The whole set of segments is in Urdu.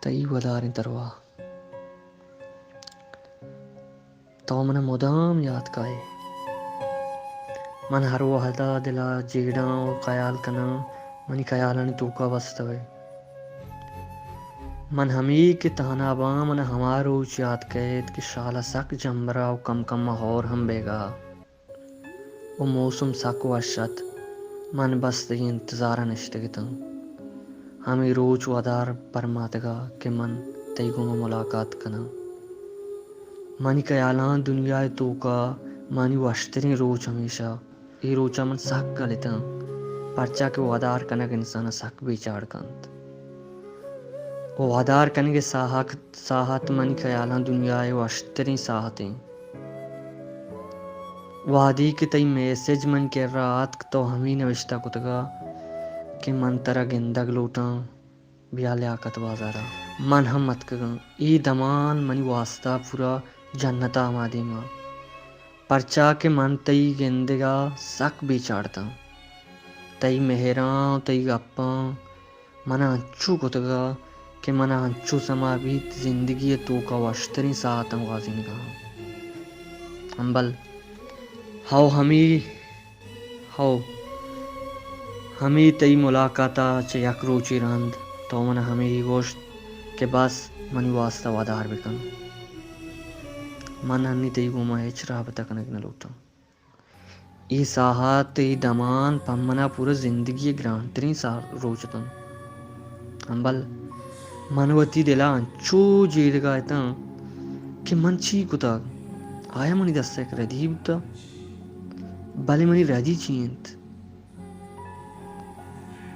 تئی وداریں تروا تو من مدام یاد کائے من ہر وحدہ دلا جیڑاں و خیال کنا منی خیالانی توکا وستوے من ہمی کے تہنا باں من ہماروچ یاد کہت کہ شالا سک جمبرا و کم کم ہور ہم بیگا و موسم سک وشت من بس تی انتظارہ نشتگتا ہمیں روچ ودار پرماتگا کہ من تی گم ملاقات کنا منی خیالان دنیا توکا منی وشترین روچ ہمیشہ ای روچا من سک گلیتا پرچا کہ ودار کنگ انسان سک بیچار کنت وادار کنگے ساحت منی خیالان دنیا وشترین ساحتیں وادی کے تئی میسج من کے رات تو ہمیں نوشتہ کتگا کہ من ترا گندگ لوٹاں بیا لیاقت بازارا من ہم مت کگاں ای دمان منی واسطہ پورا جنتا آمادی ماں پرچا کہ من تئی گندگا سک بیچارتا تئی مہراں تئی گپاں منا انچو کتگا کہ منا انچو سما بیت زندگی تو کا وشترین ساعتاں غازی نگاہ ہمبل ہاؤ ہمی تئی ملاقاتا چہ یک روچی رند تو من ہمی گوشت کہ بس منی واسطہ وادار بکن من ہنی تئی گوما ہچ رابطہ کنگ نلوٹا ای ساحت ای دمان پمنا پورا زندگی گرانترین روچتاں ہمبل منوتی دلا انچو جیڑ گایتا کہ من چی کتا آیا منی دستا ایک ردی بتا بلے منی ردی چینت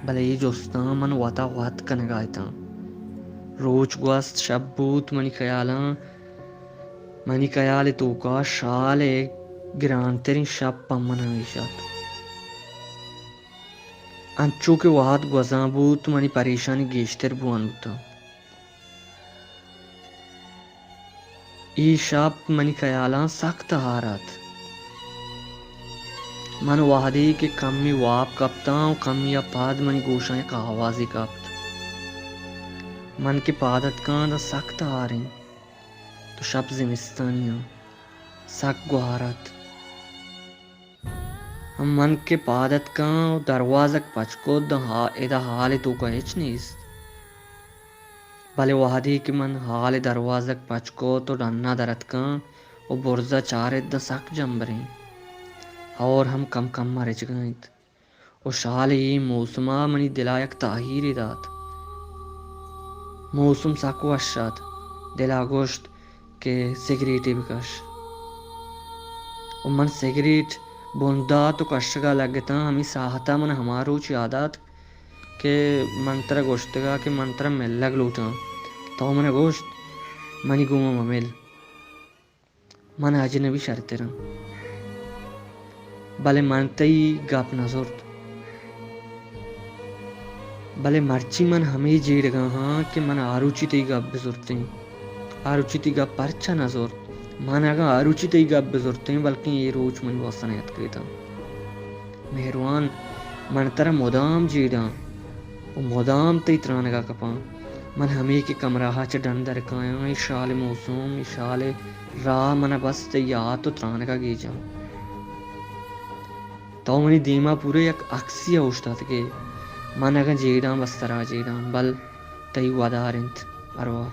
بلے یہ جوستاں من واتا وات کنگ آیتا روچ گوست شب بوت منی خیال توکا شال گرانترین شب پمن ہمیشت انچو کہ وہات گوزاں بوت منی پریشانی گیشتر بوان بوتا ای شب منی خیالاں سخت ہارات من وحدی کہ کمی واپ کپتاں کمی پاد منی گوشاں یک آوازی کپت من کے پادت کان دا سخت ہاریں تو شب زمستانیاں سک گوارت من کے پادت کان دروازک پچکو دا حال تو کا ہچ نیست بلے وحدی کہ من حال دروازک پچکو تو ڈنا درت کان و برزا چارت دا سک جمبریں اور ہم کم کم مرچ گئیت و شال ای موسمہ منی دلا یک تاہیر دات موسم سک وشت دلا گوشت کہ سگریٹی بکش و من سگریٹ بوندا تو کشگا لگتا ہمیں ساحتا من ہماروچ یادات کہ منترا گوشتگا کہ منترا ملگ لوٹاں تو من گوشت منی گوما ممل من اجنبی شرطراں بلے من تئی گپ نظرت بلے مرچی من ہمیں جیڑ گا ہاں کہ من آروچی تی گپ بزرتیں آروچی تی گپ پرچا نظرت من اگا آروچی تی گپ بزرتیں بلکہ یہ روچ من واسطہ نیت کریتا مہروان من ترا مدام جیڑاں و مدام تی ترانگا کپاں من ہمیں کہ کمراہا چا ڈن درکایاں ای شال موسم ای شال راہ من بس تی آتو ترانگا گی جاں تو منی دیما پورے یک اکسی اوشتات کہ من اگا جیڑاں بس ترا جیڑاں بل تی ودارنت اروا